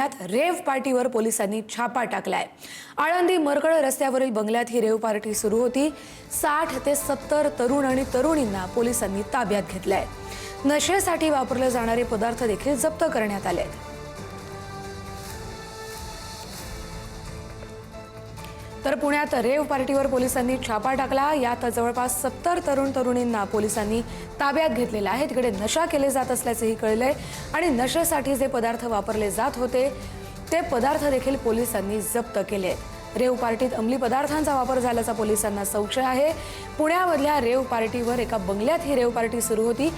पुण्यात रेव पार्टीवर पोलिसांनी छापा टाकलाय। आळंदी मरकळ रस्त्यावरील बंगल्यात ही रेव पार्टी सुरू होती। 60 ते 70 तरुण आणि तरुणींना पोलिसांनी ताब्यात घेतलंय। नशेसाठी वापरले जाणारे पदार्थ देखील जप्त करण्यात आले। तर पुण्यात रेव पार्टीवर पोलिसांनी छापा टाकला। यात जवळपास 70 तरुण तरुणींना पोलिसांनी ताब्यात घेतलेलं आहे। तिकडे नशा केले जात असल्याचंही कळलंय आणि नशेसाठी जे पदार्थ वापरले जात होते ते पदार्थ देखील पोलिसांनी जप्त केले। रेव पार्टीत अंमली पदार्थांचा वापर झाल्याचा पोलिसांना संशय आहे। पुण्यामधल्या रेव पार्टीवर एका बंगल्यात ही रेव पार्टी सुरू होती।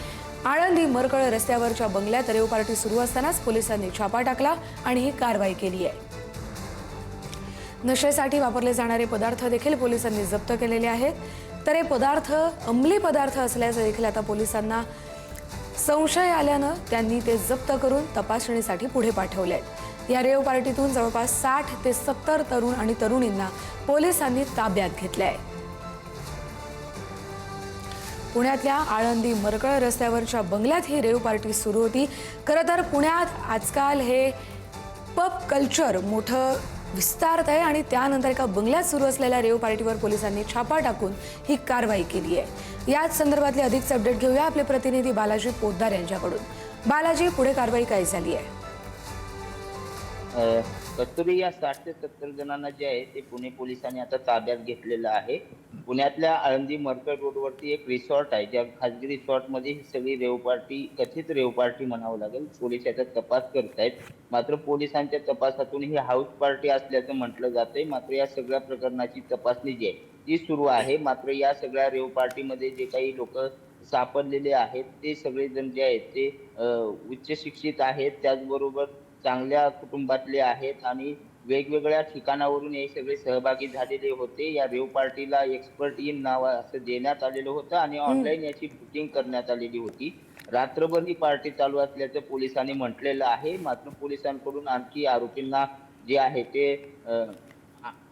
आळंदी मरकळ रस्त्यावरच्या बंगल्यात रेव पार्टी सुरू असतानाच पोलिसांनी छापा टाकला आणि ही कारवाई केली आहे। नशेसाठी वापरले जाणारे पदार्थ देखील पोलिसांनी जप्त केलेले आहेत। तर हे पदार्थ अंमली पदार्थ असल्याचं देखील आता पोलिसांना संशय आल्यानं त्यांनी ते जप्त करून तपासणीसाठी पुढे पाठवले आहेत। या रेव पार्टीतून जवळपास 60 ते 70 तरुण आणि तरुणींना पोलिसांनी ताब्यात घेतले आहे। पुण्यातल्या आळंदी मरकळ रस्त्यावरच्या बंगल्यात ही रेव पार्टी सुरू होती। खरं तर पुण्यात आजकाल हे पब कल्चर मोठं विस्तारत आहे आणि त्यानंतर एका बंगल्यात सुरू असलेल्या रेव पार्टीवर पोलिसांनी छापा टाकून ही कारवाई केली आहे। याच संदर्भातले अधिकचे अपडेट घेऊया आपले प्रतिनिधी बालाजी पोद्दार यांच्याकडून। बालाजी, पुढे कारवाई काय झाली आहे? कस्तुरी, या 60 ते 70 जणांना जे आहे ते पुणे पोलिसांनी आता ताब्यात घेतलेलं आहे। पुण्यातल्या आळंदी मरकळ रोडवरती एक रिसॉर्ट आहे, ज्या खाजगी रिसॉर्टमध्ये ही सगळी रेव पार्टी, कथित रेव पार्टी म्हणावं लागेल, पोलीस याचा तपास करतायत। मात्र पोलिसांच्या तपासातून ही हाऊस पार्टी असल्याचं म्हटलं जातंय। मात्र या सगळ्या प्रकरणाची तपासणी जी आहे ती सुरू आहे। मात्र या सगळ्या रेव पार्टीमध्ये जे काही लोक सापडलेले आहेत ते सगळेजण जे आहेत ते उच्च शिक्षित आहेत, त्याचबरोबर चांगल्या कुटुंबातले आहेत आणि वेगवेगळ्या ठिकाणावरून हे सगळे सहभागी झालेले होते। या रेव पार्टीला एक्सपर्ट इन नाव असं देण्यात आलेलं होतं आणि ऑनलाईन याची बुकिंग करण्यात आलेली होती। रात्रभर ही पार्टी चालू असल्याचं पोलिसांनी म्हटलेलं आहे। मात्र पोलिसांकडून आणखी आरोपींना जे आहे ते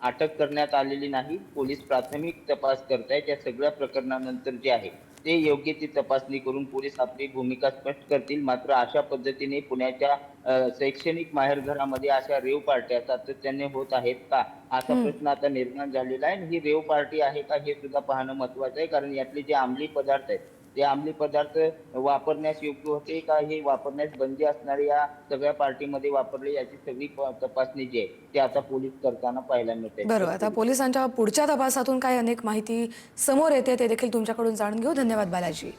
अटक करण्यात आलेली नाही। पोलीस प्राथमिक तपास करतायत। या सगळ्या प्रकरणानंतर जे आहे ते योग्य ती तपासणी करून पोलीस आपली भूमिका स्पष्ट करतील। मात्र अशा पद्धतीने पुण्याच्या शैक्षणिक माहेरघरामध्ये अशा रेव पार्ट्या सातत्याने होत आहेत का, असा प्रश्न आता निर्माण झालेला आहे। ही रेव पार्टी आहे का हे सुद्धा पाहणं महत्त्वाचं आहे, कारण यातले जे अंमली पदार्थ आहेत ते अंमली पदार्थ वापरण्यास योग्य होते का, हे वापरण्यास बंदी असणारे या सगळ्या पार्टीमध्ये वापरले, याची सगळी तपासणी जी आहे ते आता पोलीस करताना पाहायला मिळते। बरोबर, आता पोलिसांच्या पुढच्या तपासातून काय अनेक माहिती समोर येते ते देखील तुमच्याकडून जाणून घेऊ। धन्यवाद बालाजी।